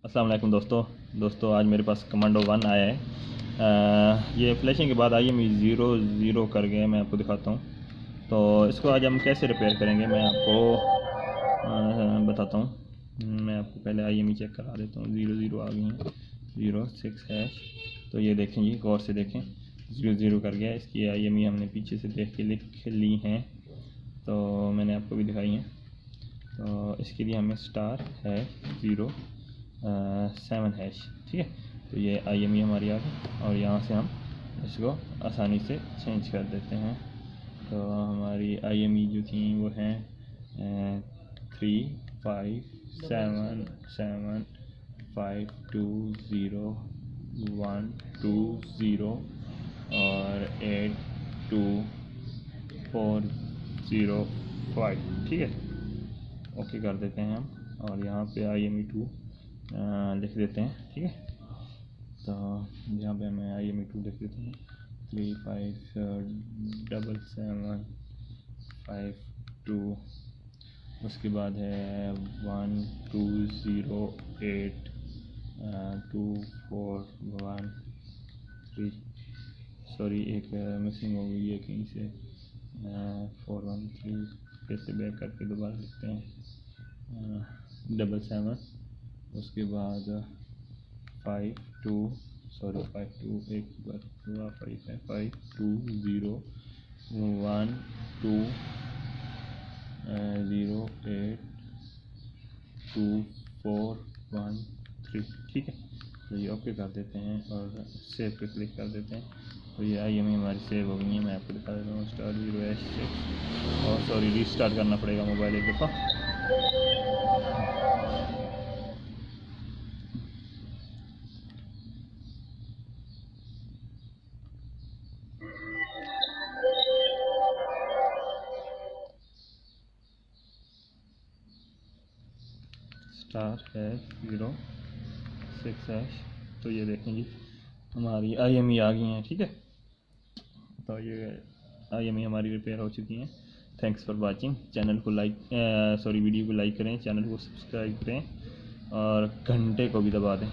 अस्सलाम वालेकुम दोस्तों आज मेरे पास कमांडो 1 आया है। ये फ्लैशिंग के बाद IMEI 00 कर गए। मैं आपको दिखाता हूँ। तो इसको आज हम कैसे रिपेयर करेंगे मैं आपको बताता हूँ। मैं आपको पहले IMEI चेक करा देता हूँ। 00 आ गई हैं, 06 है। तो ये देखें जी, गौर से देखें, 00 कर गया। इसकी IMEI हमने पीछे से देख के लिख ली हैं, तो मैंने आपको भी दिखाई हैं। तो इसके लिए हमें स्टार है 07 हैश, ठीक है। तो ये IMEI हमारी आ गई और यहाँ से हम इसको आसानी से चेंज कर देते हैं। तो हमारी IMEI जो थी वो हैं 3577520 और 82405, ठीक है। ओके कर देते हैं हम और यहाँ पे IMEI 2 लिख देते हैं, ठीक है। तो यहाँ पे हमें IMEI 2 लिख देते हैं 357752। उसके बाद है 12082413। सॉरी, एक मिसिंग हो गई है कहीं से। 413 फिर से बैक करके दोबारा लिखते हैं 77। उसके बाद 52 एक बार 5 है 520120824113, ठीक है। तो ये ओके कर देते हैं और सेव पे क्लिक कर देते हैं। तो ये IMEI हमारी सेव हो गई है। मैं आपको दिखा देता हूँ स्टार्ट 0S6 और सॉरी रीस्टार्ट करना पड़ेगा मोबाइल एक दफ़ा। स्टार है 06 हैश। तो ये देखें जी, हमारी IMEI आ गई हैं, ठीक है। तो ये IMEI हमारी रिपेयर हो चुकी हैं। Thanks for watching. चैनल को वीडियो को लाइक करें, चैनल को सब्सक्राइब करें और घंटे को भी दबा दें।